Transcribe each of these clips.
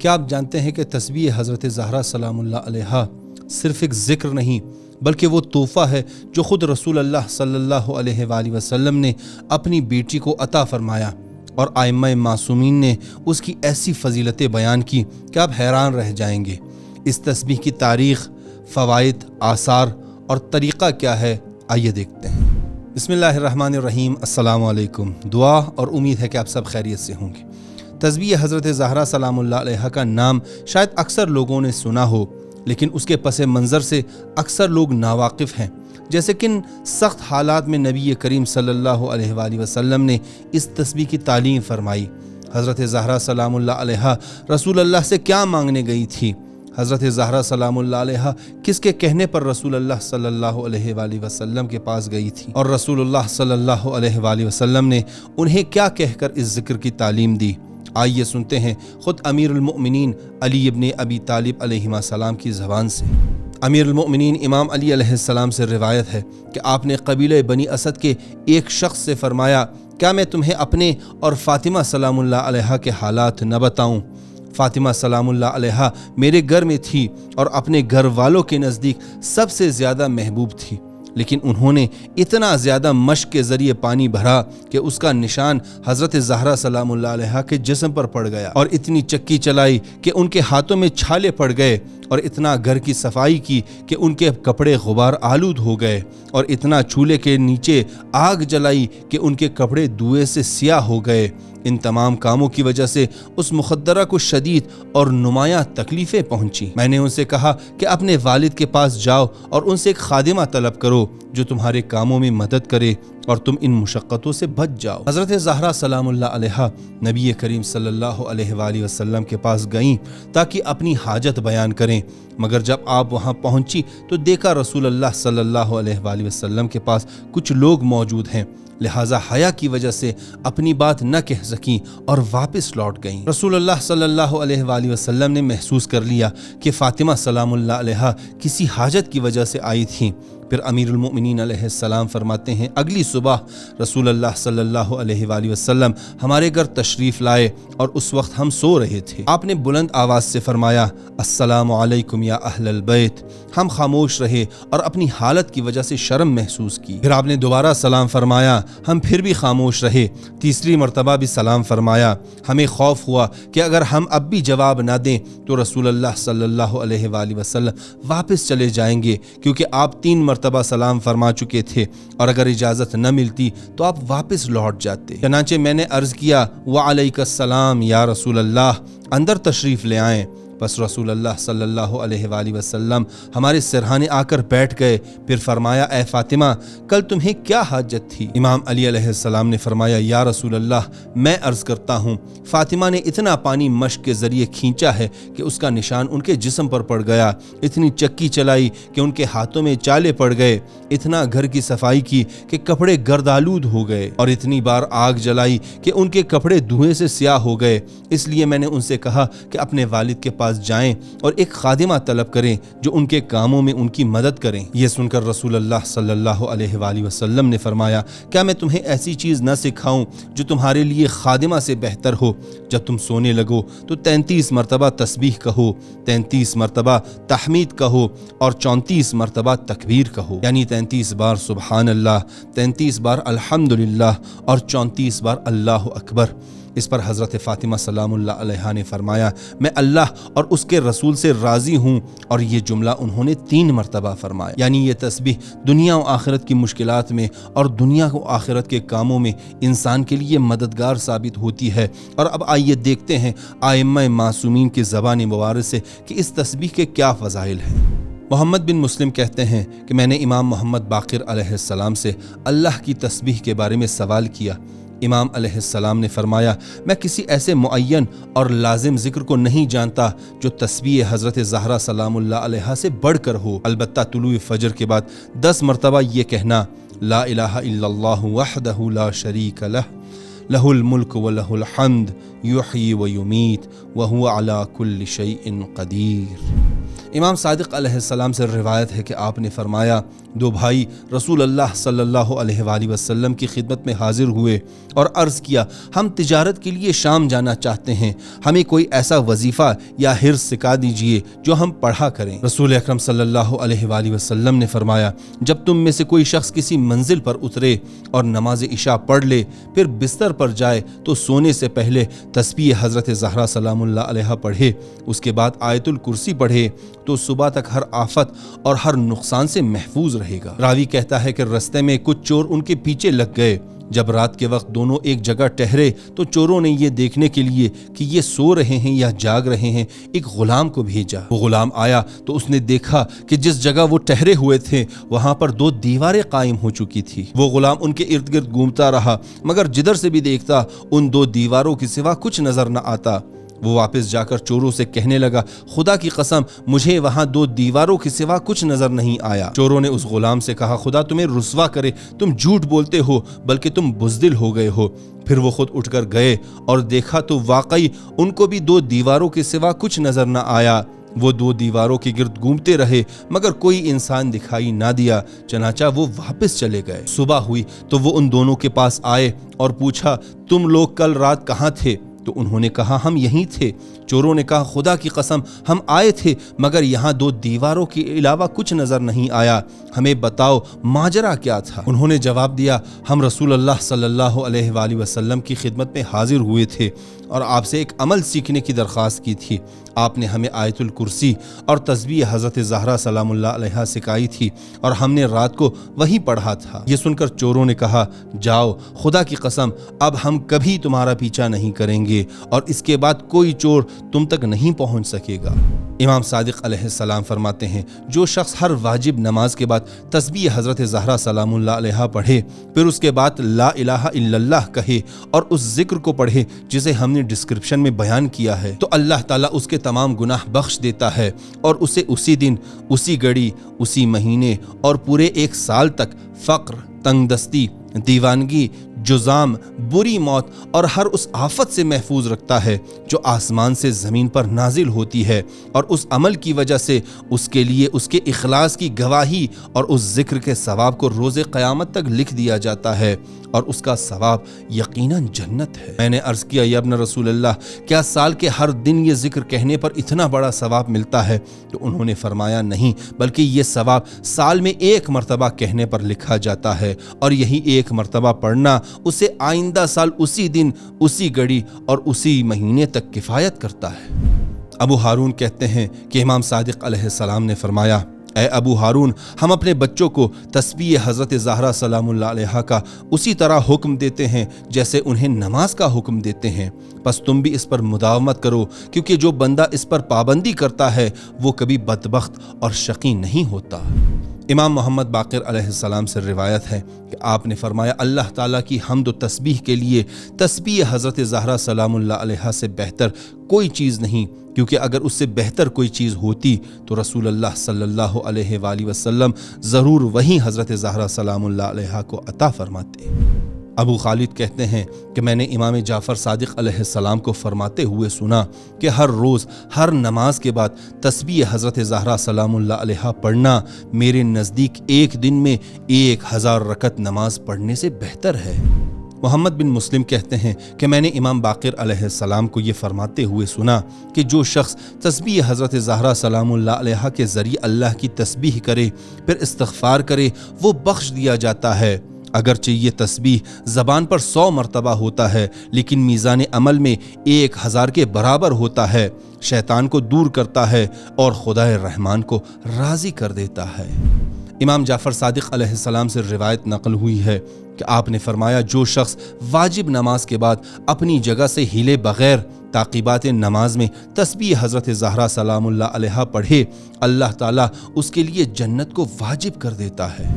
کیا آپ جانتے ہیں کہ تسبیح حضرت زہرا سلام اللہ علیہا صرف ایک ذکر نہیں بلکہ وہ تحفہ ہے جو خود رسول اللہ صلی اللہ علیہ وآلہ وسلم نے اپنی بیٹی کو عطا فرمایا، اور ائمہ معصومین نے اس کی ایسی فضیلتیں بیان کی کہ آپ حیران رہ جائیں گے۔ اس تسبیح کی تاریخ، فوائد، آثار اور طریقہ کیا ہے، آئیے دیکھتے ہیں۔ بسم اللہ الرحمن الرحیم۔ السلام علیکم۔ دعا اور امید ہے کہ آپ سب خیریت سے ہوں گے۔ تسبیح حضرت زہرا سلام اللہ علیہا کا نام شاید اکثر لوگوں نے سنا ہو، لیکن اس کے پس منظر سے اکثر لوگ ناواقف ہیں۔ جیسے کن سخت حالات میں نبی کریم صلی اللہ علیہ وآلہ وسلم نے اس تسبیح کی تعلیم فرمائی۔ حضرت زہرا سلام اللہ علیہا رسول اللہ سے کیا مانگنے گئی تھی؟ حضرت زہرا سلام اللہ علیہا کس کے کہنے پر رسول اللہ صلی اللہ علیہ وآلہ وسلم کے پاس گئی تھی؟ اور رسول اللہ صلی اللہ علیہ وآلہ وسلم نے انہیں کیا کہہ کر اس ذکر کی تعلیم دی؟ آئیے سنتے ہیں خود امیر المؤمنین علی ابن ابی طالب علیہ السلام کی زبان سے۔ امیر المؤمنین امام علی علیہ السلام سے روایت ہے کہ آپ نے قبیلہ بنی اسد کے ایک شخص سے فرمایا، کیا میں تمہیں اپنے اور فاطمہ سلام اللہ علیہا کے حالات نہ بتاؤں؟ فاطمہ سلام اللہ علیہا میرے گھر میں تھی اور اپنے گھر والوں کے نزدیک سب سے زیادہ محبوب تھی، لیکن انہوں نے اتنا زیادہ مشق کے ذریعے پانی بھرا کہ اس کا نشان حضرت زہرا سلام اللہ علیہا کے جسم پر پڑ گیا، اور اتنی چکی چلائی کہ ان کے ہاتھوں میں چھالے پڑ گئے، اور اتنا گھر کی صفائی کی کہ ان کے کپڑے غبار آلود ہو گئے، اور اتنا چولہے کے نیچے آگ جلائی کہ ان کے کپڑے دھوئے سے سیاہ ہو گئے۔ ان تمام کاموں کی وجہ سے اس مخدرہ کو شدید اور نمایاں تکلیفیں پہنچی۔ میں نے ان سے کہا کہ اپنے والد کے پاس جاؤ اور ان سے ایک خادمہ طلب کرو جو تمہارے کاموں میں مدد کرے اور تم ان مشقتوں سے بچ جاؤ۔ حضرت زہرا سلام اللہ علیہا نبی کریم صلی اللہ علیہ وآلہ وسلم کے پاس گئیں تاکہ اپنی حاجت بیان کریں، مگر جب آپ وہاں پہنچی تو دیکھا رسول اللہ صلی اللہ علیہ وآلہ وسلم کے پاس کچھ لوگ موجود ہیں، لہٰذا حیا کی وجہ سے اپنی بات نہ کہہ سکیں اور واپس لوٹ گئیں۔ رسول اللہ صلی اللہ علیہ وآلہ وسلم نے محسوس کر لیا کہ فاطمہ سلام اللہ علیہا کسی حاجت کی وجہ سے آئی تھیں۔ پھر امیر المؤمنین علیہ السلام فرماتے ہیں، اگلی صبح رسول اللہ صلی اللہ علیہ وآلہ وسلم ہمارے گھر تشریف لائے اور اس وقت ہم سو رہے تھے۔ آپ نے بلند آواز سے فرمایا، السلام علیکم یا اہل البیت۔ ہم خاموش رہے اور اپنی حالت کی وجہ سے شرم محسوس کی۔ پھر آپ نے دوبارہ سلام فرمایا، ہم پھر بھی خاموش رہے۔ تیسری مرتبہ بھی سلام فرمایا۔ ہمیں خوف ہوا کہ اگر ہم اب بھی جواب نہ دیں تو رسول اللہ صلی اللہ علیہ وآلہ وسلم واپس چلے جائیں گے، کیونکہ آپ 3 مرتبہ سلام فرما چکے تھے، اور اگر اجازت نہ ملتی تو آپ واپس لوٹ جاتے۔ چنانچہ میں نے عرض کیا، وعلیک السلام یا رسول اللہ، اندر تشریف لے آئیں۔ بس رسول اللہ صلی اللہ علیہ وآلہ وسلم ہمارے سرہانے آ کر بیٹھ گئے۔ پھر فرمایا، اے فاطمہ، کل تمہیں کیا حاجت تھی؟ امام علی علیہ السلام نے فرمایا، یا رسول اللہ، میں عرض کرتا ہوں، فاطمہ نے اتنا پانی مشق کے ذریعے کھینچا ہے کہ اس کا نشان ان کے جسم پر پڑ گیا، اتنی چکی چلائی کہ ان کے ہاتھوں میں چالے پڑ گئے، اتنا گھر کی صفائی کی کہ کپڑے گردآلود ہو گئے، اور اتنی بار آگ جلائی کہ ان کے کپڑے دھوئیں سے سیاہ ہو گئے۔ اس لیے میں نے ان سے کہا کہ اپنے والد کے پاس جائیں اور ایک خادمہ طلب کریں جو ان کے کاموں میں ان کی مدد کریں۔ یہ سن کر رسول اللہ صلی اللہ علیہ وآلہ وسلم نے فرمایا، کیا میں تمہیں ایسی چیز نہ سکھاؤں جو تمہارے لیے خادمہ سے بہتر ہو؟ جب تم سونے لگو تو 33 مرتبہ تسبیح کہو، 33 مرتبہ تحمید کہو، اور 34 مرتبہ تکبیر کہو، یعنی 33 بار سبحان اللہ، 33 بار الحمدللہ، اور 34 بار اللہ اکبر۔ اس پر حضرت فاطمہ سلام اللہ علیہا نے فرمایا، میں اللہ اور اس کے رسول سے راضی ہوں، اور یہ جملہ انہوں نے 3 مرتبہ فرمایا۔ یعنی یہ تسبیح دنیا و آخرت کی مشکلات میں اور دنیا و آخرت کے کاموں میں انسان کے لیے مددگار ثابت ہوتی ہے۔ اور اب آئیے دیکھتے ہیں ائمہ معصومین کی زبان مبارک سے کہ اس تسبیح کے کیا فضائل ہیں۔ محمد بن مسلم کہتے ہیں کہ میں نے امام محمد باقر علیہ السلام سے اللہ کی تسبیح کے بارے میں سوال کیا۔ امام علیہ السلام نے فرمایا، میں کسی ایسے معین اور لازم ذکر کو نہیں جانتا جو تسبیح حضرت زہرا سلام اللہ علیہا سے بڑھ کر ہو، البتہ طلوع فجر کے بعد 10 مرتبہ یہ کہنا، لا الہ الا اللہ وحدہ لا شریک لہ، لہ الملک و لہ الحمد یحیی و یمیت وہو علی کل شیء قدیر۔ امام صادق علیہ السلام سے روایت ہے کہ آپ نے فرمایا، دو بھائی رسول اللہ صلی اللہ علیہ وآلہ وسلم کی خدمت میں حاضر ہوئے اور عرض کیا، ہم تجارت کے لیے شام جانا چاہتے ہیں، ہمیں کوئی ایسا وظیفہ یا حرص سکھا دیجئے جو ہم پڑھا کریں۔ رسول اکرم صلی اللہ علیہ وآلہ وسلم نے فرمایا، جب تم میں سے کوئی شخص کسی منزل پر اترے اور نماز عشاء پڑھ لے، پھر بستر پر جائے تو سونے سے پہلے تسبیح حضرت زہرا سلام اللہ علیہا پڑھے، اس کے بعد آیت الکرسی پڑھے تو صبح تک ہر آفت اور ہر نقصان سے محفوظ رہے گا۔ راوی کہتا ہے کہ رستے میں کچھ چور ان کے پیچھے لگ گئے۔ جب رات کے وقت دونوں ایک جگہ ٹھہرے تو چوروں نے یہ دیکھنے کے لیے کہ یہ سو رہے ہیں یا جاگ رہے ہیں ایک غلام کو بھیجا۔ وہ غلام آیا تو اس نے دیکھا کہ جس جگہ وہ ٹھہرے ہوئے تھے وہاں پر دو دیواریں قائم ہو چکی تھی۔ وہ غلام ان کے ارد گرد گھومتا رہا مگر جدھر سے بھی دیکھتا ان دو دیواروں کے سوا کچھ نظر نہ آتا۔ وہ واپس جا کر چوروں سے کہنے لگا، خدا کی قسم مجھے وہاں دو دیواروں کے سوا کچھ نظر نہیں آیا۔ چوروں نے اس غلام سے کہا، خدا تمہیں رسوا کرے، تم جھوٹ بولتے ہو بلکہ تم بزدل ہو گئے ہو۔ پھر وہ خود اٹھ کر گئے اور دیکھا تو واقعی ان کو بھی دو دیواروں کے سوا کچھ نظر نہ آیا۔ وہ دو دیواروں کے گرد گھومتے رہے مگر کوئی انسان دکھائی نہ دیا، چنانچہ وہ واپس چلے گئے۔ صبح ہوئی تو وہ ان دونوں کے پاس آئے اور پوچھا، تم لوگ کل رات کہاں تھے؟ تو انہوں نے کہا، ہم یہیں تھے۔ چوروں نے کہا، خدا کی قسم ہم آئے تھے مگر یہاں دو دیواروں کے علاوہ کچھ نظر نہیں آیا، ہمیں بتاؤ ماجرا کیا تھا؟ انہوں نے جواب دیا، ہم رسول اللہ صلی اللہ علیہ وآلہ وسلم کی خدمت میں حاضر ہوئے تھے اور آپ سے ایک عمل سیکھنے کی درخواست کی تھی۔ آپ نے ہمیں آیت الکرسی اور تسبیح حضرت زہرا سلام اللہ علیہا سکھائی تھی اور ہم نے رات کو وہی پڑھا تھا۔ یہ سن کر چوروں نے کہا، جاؤ، خدا کی قسم اب ہم کبھی تمہارا پیچھا نہیں کریں گے اور اس کے بعد کوئی چور تم تک نہیں پہنچ سکے گا۔ امام صادق علیہ السلام فرماتے ہیں، جو شخص ہر واجب نماز کے بعد تسبیح حضرت زہرا سلام اللہ علیہا پڑھے، پھر اس کے بعد لا الہ الا اللہ کہے اور اس ذکر کو پڑھے جسے ہم نے ڈسکرپشن میں بیان کیا ہے، تو اللہ تعالیٰ اس کے تمام گناہ بخش دیتا ہے اور اسے اسی دن، اسی گھڑی، اسی مہینے اور پورے ایک سال تک فقر، تنگ دستی، دیوانگی، جزام، بری موت اور ہر اس آفت سے محفوظ رکھتا ہے جو آسمان سے زمین پر نازل ہوتی ہے، اور اس عمل کی وجہ سے اس کے لیے اس کے اخلاص کی گواہی اور اس ذکر کے ثواب کو روز قیامت تک لکھ دیا جاتا ہے اور اس کا ثواب یقیناً جنت ہے۔ میں نے عرض کیا، یا ابن رسول اللہ، کیا سال کے ہر دن یہ ذکر کہنے پر اتنا بڑا ثواب ملتا ہے؟ تو انہوں نے فرمایا، نہیں، بلکہ یہ ثواب سال میں ایک مرتبہ کہنے پر لکھا جاتا ہے اور یہی ایک مرتبہ پڑھنا اسے آئندہ سال اسی دن، اسی گھڑی اور اسی مہینے تک کفایت کرتا ہے۔ ابو ہارون کہتے ہیں کہ امام صادق علیہ السلام نے فرمایا، اے ابو ہارون، ہم اپنے بچوں کو تسبیح حضرت زہرا سلام اللہ علیہا کا اسی طرح حکم دیتے ہیں جیسے انہیں نماز کا حکم دیتے ہیں، پس تم بھی اس پر مداومت کرو، کیونکہ جو بندہ اس پر پابندی کرتا ہے وہ کبھی بدبخت اور شقی نہیں ہوتا۔ امام محمد باقر علیہ السلام سے روایت ہے کہ آپ نے فرمایا، اللہ تعالیٰ کی حمد و تسبیح کے لیے تسبیح حضرت زہرا سلام اللہ علیہا سے بہتر کوئی چیز نہیں، کیونکہ اگر اس سے بہتر کوئی چیز ہوتی تو رسول اللہ صلی اللہ علیہ وآلہ وسلم ضرور وہی حضرت زہرا سلام اللہ علیہا کو عطا فرماتے۔ ابو خالد کہتے ہیں کہ میں نے امام جعفر صادق علیہ السلام کو فرماتے ہوئے سنا کہ ہر روز ہر نماز کے بعد تسبیح حضرت زہرا سلام اللہ علیہا پڑھنا میرے نزدیک ایک دن میں 1000 رکعت نماز پڑھنے سے بہتر ہے۔ محمد بن مسلم کہتے ہیں کہ میں نے امام باقر علیہ السلام کو یہ فرماتے ہوئے سنا کہ جو شخص تسبیح حضرت زہرا سلام اللہ علیہا کے ذریعے اللہ کی تسبیح کرے پھر استغفار کرے وہ بخش دیا جاتا ہے۔ اگرچہ یہ تسبیح زبان پر 100 مرتبہ ہوتا ہے لیکن میزان عمل میں 1000 کے برابر ہوتا ہے، شیطان کو دور کرتا ہے اور خدائے رحمان کو راضی کر دیتا ہے۔ امام جعفر صادق علیہ السلام سے روایت نقل ہوئی ہے کہ آپ نے فرمایا، جو شخص واجب نماز کے بعد اپنی جگہ سے ہلے بغیر تعقیبات نماز میں تسبیح حضرت زہرا سلام اللہ علیہا پڑھے، اللہ تعالیٰ اس کے لیے جنت کو واجب کر دیتا ہے۔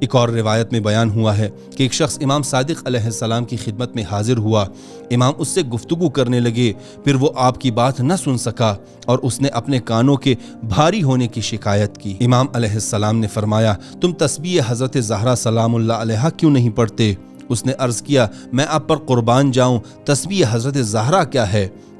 ایک اور روایت میں بیان ہوا ہے کہ ایک شخص امام صادق علیہ السلام کی خدمت میں حاضر ہوا، امام اس سے گفتگو کرنے لگے، پھر وہ آپ کی بات نہ سن سکا اور اس نے اپنے کانوں کے بھاری ہونے کی شکایت کی۔ امام علیہ السلام نے فرمایا، تم تسبیح حضرت زہرا سلام اللہ علیہا کیوں نہیں پڑھتے؟ اس نے عرض کیا، میں آپ پر قربان جاؤں، تسبیح حضرت زہرا کیا ہے؟